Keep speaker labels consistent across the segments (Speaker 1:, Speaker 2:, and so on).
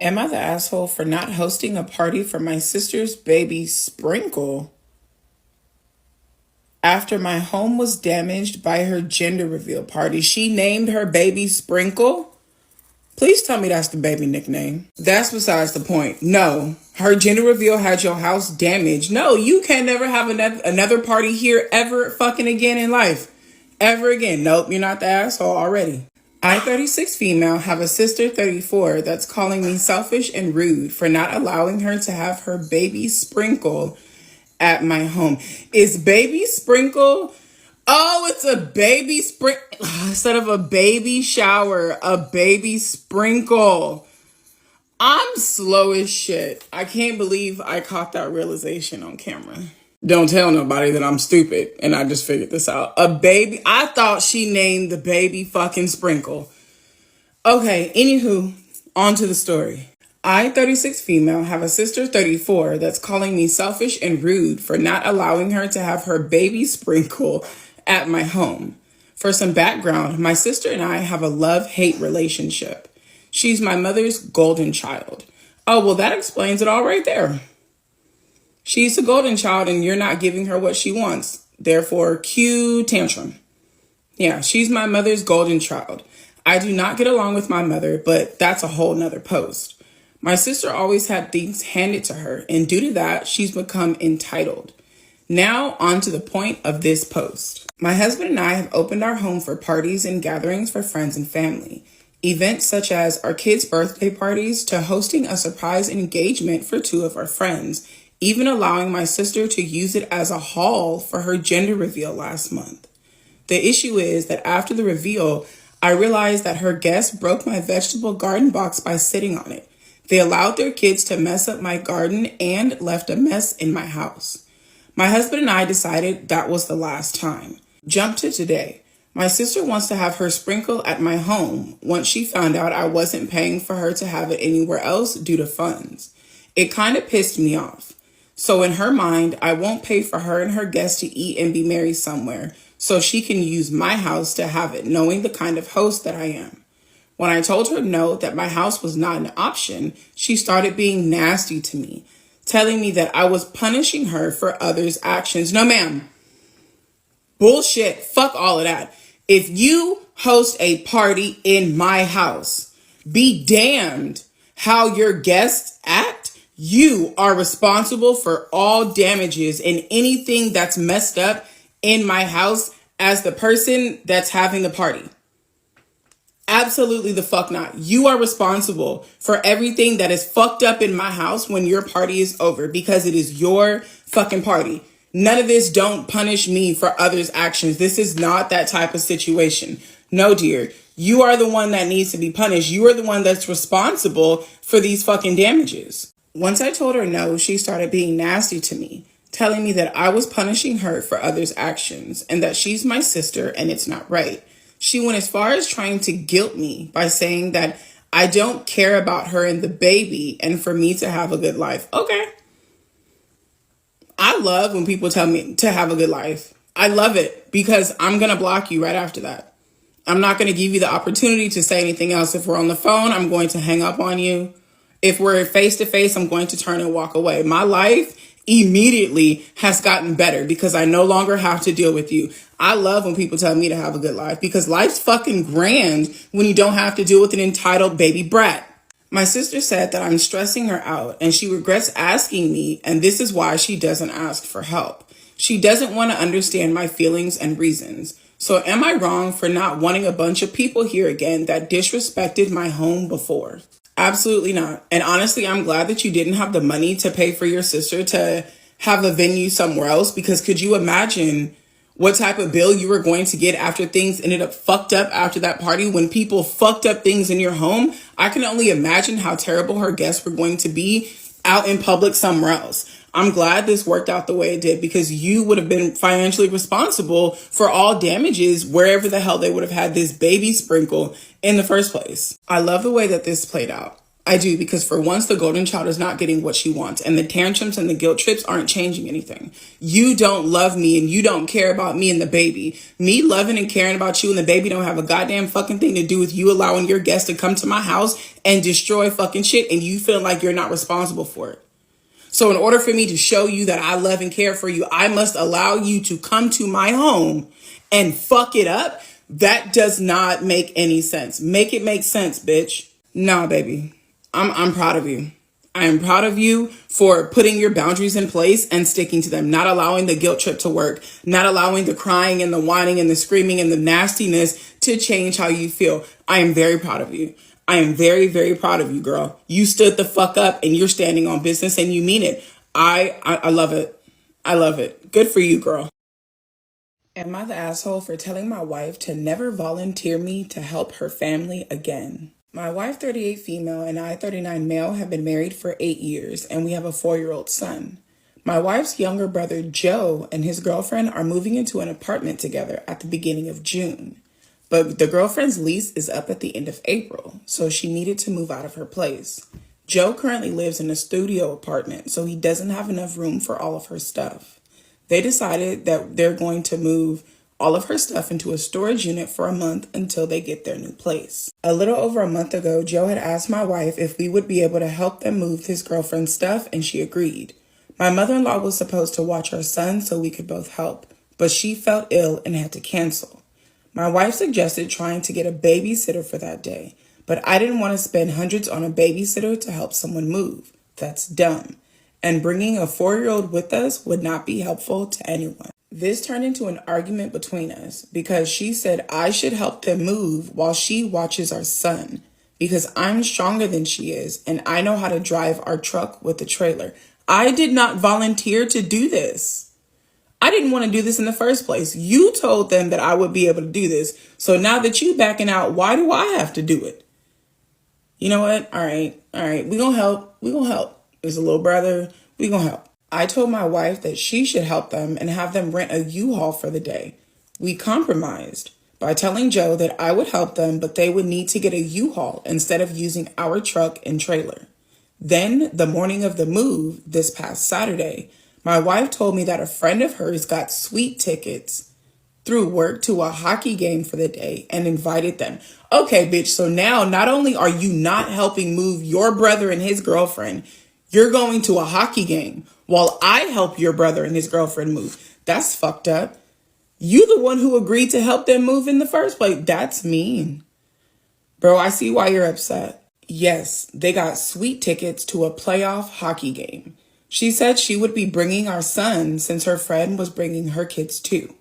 Speaker 1: Am I the asshole for not hosting a party for my sister's baby Sprinkle after my home was damaged by her gender reveal party? She named her baby Sprinkle? Please tell me that's the baby nickname. That's besides the point. No, her gender reveal had your house damaged. No, you can never have another party here ever fucking again in life. Ever again. Nope, you're not the asshole already. I, 36 female, have a sister, 34, that's calling me selfish and rude for not allowing her to have her baby Sprinkle at my home. Is baby Sprinkle? Oh, it's a baby sprinkle. Instead of a baby shower, a baby Sprinkle. I'm slow as shit. I can't believe I caught that realization on camera. Don't tell nobody that I'm stupid and I just figured this out. A baby. I thought she named the baby fucking Sprinkle. Okay, anywho, on to the story. I, 36 female, have a sister, 34, that's calling me selfish and rude for not allowing her to have her baby Sprinkle at my home. For some background, my sister and I have a love-hate relationship. She's my mother's golden child. Oh, well, that explains it all right there. She's a golden child and you're not giving her what she wants. Therefore, cue tantrum. Yeah, she's my mother's golden child. I do not get along with my mother, but that's a whole nother post. My sister always had things handed to her, and due to that, she's become entitled. Now, on to the point of this post. My husband and I have opened our home for parties and gatherings for friends and family. Events such as our kids' birthday parties to hosting a surprise engagement for 2 of our friends, even allowing my sister to use it as a hall for her gender reveal last month. The issue is that after the reveal, I realized that her guests broke my vegetable garden box by sitting on it. They allowed their kids to mess up my garden and left a mess in my house. My husband and I decided that was the last time. Jump to today. My sister wants to have her Sprinkle at my home once she found out I wasn't paying for her to have it anywhere else due to funds. It kind of pissed me off. So in her mind, I won't pay for her and her guests to eat and be merry somewhere so she can use my house to have it, knowing the kind of host that I am. When I told her no, that my house was not an option, she started being nasty to me, telling me that I was punishing her for others' actions. No, ma'am. Bullshit. Fuck all of that. If you host a party in my house, be damned how your guests act. You are responsible for all damages and anything that's messed up in my house as the person that's having the party. Absolutely the fuck not. You are responsible for everything that is fucked up in my house when your party is over because it is your fucking party. None of this don't punish me for others' actions. This is not that type of situation. No, dear. You are the one that needs to be punished. You are the one that's responsible for these fucking damages. Once I told her no, she started being nasty to me, telling me that I was punishing her for others' actions and that she's my sister and it's not right. She went as far as trying to guilt me by saying that I don't care about her and the baby and for me to have a good life. Okay. I love when people tell me to have a good life. I love it because I'm going to block you right after that. I'm not going to give you the opportunity to say anything else. If we're on the phone, I'm going to hang up on you. If we're face to face, I'm going to turn and walk away. My life immediately has gotten better because I no longer have to deal with you. I love when people tell me to have a good life because life's fucking grand when you don't have to deal with an entitled baby brat. My sister said that I'm stressing her out and she regrets asking me, and this is why she doesn't ask for help. She doesn't want to understand my feelings and reasons. So am I wrong for not wanting a bunch of people here again that disrespected my home before? Absolutely not. And honestly, I'm glad that you didn't have the money to pay for your sister to have a venue somewhere else, because could you imagine what type of bill you were going to get after things ended up fucked up after that party? When people fucked up things in your home, I can only imagine how terrible her guests were going to be out in public somewhere else. I'm glad this worked out the way it did because you would have been financially responsible for all damages wherever the hell they would have had this baby Sprinkle in the first place. I love the way that this played out. I do, because for once, the golden child is not getting what she wants, and the tantrums and the guilt trips aren't changing anything. You don't love me, and you don't care about me and the baby. Me loving and caring about you and the baby don't have a goddamn fucking thing to do with you allowing your guests to come to my house and destroy fucking shit, and you feel like you're not responsible for it. So in order for me to show you that I love and care for you, I must allow you to come to my home and fuck it up. That does not make any sense. Make it make sense, bitch. Nah, baby. I'm proud of you. I am proud of you for putting your boundaries in place and sticking to them, not allowing the guilt trip to work, not allowing the crying and the whining and the screaming and the nastiness to change how you feel. I am very proud of you. I am very, very proud of you, girl. You stood the fuck up and you're standing on business and you mean it. I love it. I love it. Good for you, girl. Am I the asshole for telling my wife to never volunteer me to help her family again? My wife, 38 female, and I, 39 male, have been married for 8 years, and we have a 4-year-old son. My wife's younger brother, Joe, and his girlfriend are moving into an apartment together at the beginning of June. But the girlfriend's lease is up at the end of April, so she needed to move out of her place. Joe currently lives in a studio apartment, so he doesn't have enough room for all of her stuff. They decided that they're going to move all of her stuff into a storage unit for a month until they get their new place. A little over a month ago, Joe had asked my wife if we would be able to help them move his girlfriend's stuff, and she agreed. My mother-in-law was supposed to watch our son so we could both help, but she felt ill and had to cancel. My wife suggested trying to get a babysitter for that day, but I didn't want to spend hundreds on a babysitter to help someone move. That's dumb. And bringing a 4-year-old with us would not be helpful to anyone. This turned into an argument between us because she said I should help them move while she watches our son because I'm stronger than she is and I know how to drive our truck with the trailer. I did not volunteer to do this. I didn't want to do this in the first place. You told them that I would be able to do this. So now that you backing out, why do I have to do it? You know what? All right. We gonna help. There's a little brother. We gonna help. I told my wife that she should help them and have them rent a U-Haul for the day. We compromised by telling Joe that I would help them, but they would need to get a U-Haul instead of using our truck and trailer. Then, the morning of the move, this past Saturday, my wife told me that a friend of hers got sweet tickets through work to a hockey game for the day and invited them. Okay, bitch, so now not only are you not helping move your brother and his girlfriend, you're going to a hockey game while I help your brother and his girlfriend move. That's fucked up. You the one who agreed to help them move in the first place. That's mean. Bro, I see why you're upset. Yes, they got sweet tickets to a playoff hockey game. She said she would be bringing our son since her friend was bringing her kids too.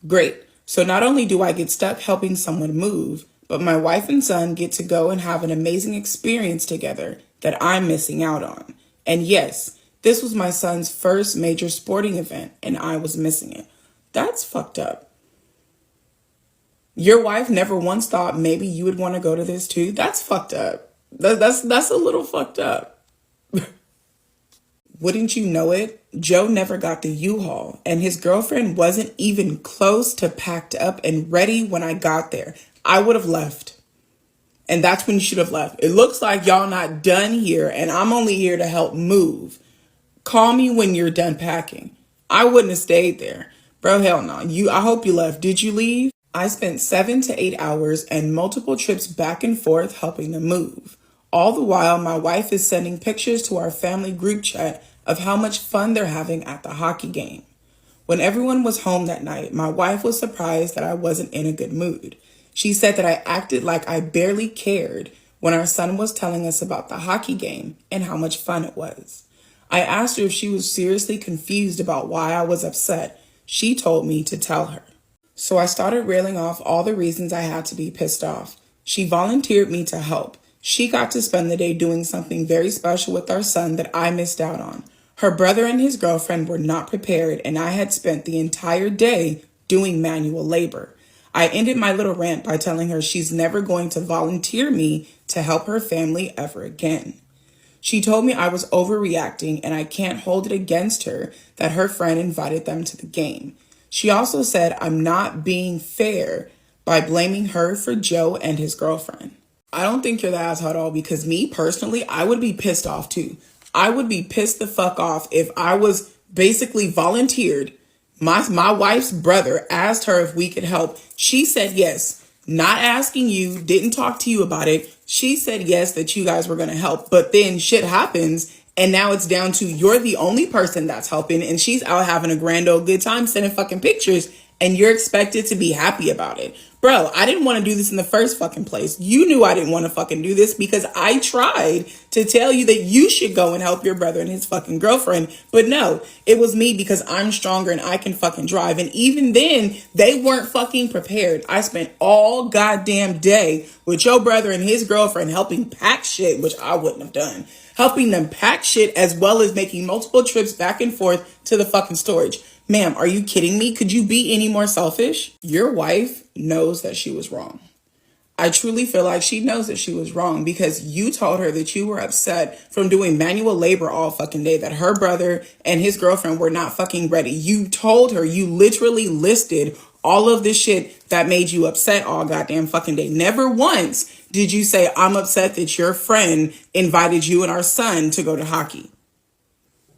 Speaker 1: Great. So not only do I get stuck helping someone move, but my wife and son get to go and have an amazing experience together that I'm missing out on. And yes, this was my son's first major sporting event, and I was missing it. That's fucked up. Your wife never once thought maybe you would want to go to this too? That's fucked up. That's a little fucked up. Wouldn't you know it? Joe never got the U-Haul, and his girlfriend wasn't even close to packed up and ready when I got there. I would have left. And that's when you should have left. It looks like y'all not done here, and I'm only here to help move. Call me when you're done packing. I wouldn't have stayed there. Bro, hell no. I hope you left. Did you leave? I spent 7 to 8 hours and multiple trips back and forth helping them move. All the while, my wife is sending pictures to our family group chat of how much fun they're having at the hockey game. When everyone was home that night, my wife was surprised that I wasn't in a good mood. She said that I acted like I barely cared when our son was telling us about the hockey game and how much fun it was. I asked her if she was seriously confused about why I was upset. She told me to tell her. So I started railing off all the reasons I had to be pissed off. She volunteered me to help. She got to spend the day doing something very special with our son that I missed out on. Her brother and his girlfriend were not prepared, and I had spent the entire day doing manual labor. I ended my little rant by telling her she's never going to volunteer me to help her family ever again. She told me I was overreacting and I can't hold it against her that her friend invited them to the game. She also said I'm not being fair by blaming her for Joe and his girlfriend. I don't think you're the asshole at all, because me personally, I would be pissed off too. I would be pissed the fuck off if I was basically volunteered. My wife's brother asked her if we could help. She said yes. Not asking you, didn't talk to you about it. She said yes, that you guys were going to help. But then shit happens, and now it's down to you're the only person that's helping, and she's out having a grand old good time sending fucking pictures, and you're expected to be happy about it. Bro, I didn't want to do this in the first fucking place. You knew I didn't want to fucking do this, because I tried to tell you that you should go and help your brother and his fucking girlfriend. But no, it was me, because I'm stronger and I can fucking drive. And even then, they weren't fucking prepared. I spent all goddamn day with your brother and his girlfriend helping pack shit, which I wouldn't have done. Helping them pack shit, as well as making multiple trips back and forth to the fucking storage. Ma'am, are you kidding me? Could you be any more selfish? Your wife knows that she was wrong. I truly feel like she knows that she was wrong, because you told her that you were upset from doing manual labor all fucking day, that her brother and his girlfriend were not fucking ready. You told her, you literally listed all of the shit that made you upset all goddamn fucking day. Never once did you say, I'm upset that your friend invited you and our son to go to hockey.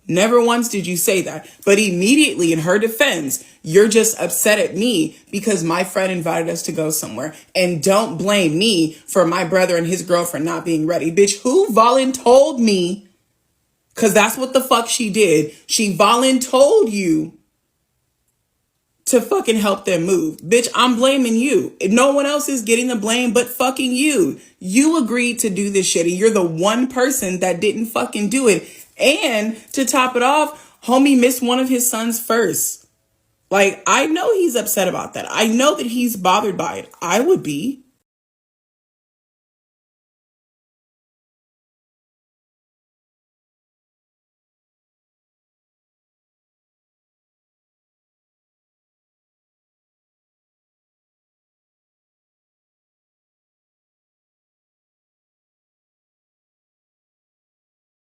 Speaker 1: Never once did you say that. But immediately, in her defense, you're just upset at me because my friend invited us to go somewhere. And don't blame me for my brother and his girlfriend not being ready. Bitch, who voluntold me? Because that's what the fuck she did. She voluntold you to fucking help them move. Bitch, I'm blaming you. No one else is getting the blame but fucking you. You agreed to do this shit, and you're the one person that didn't fucking do it. And to top it off, homie missed one of his sons first. Like, I know he's upset about that. I know that he's bothered by it. I would be.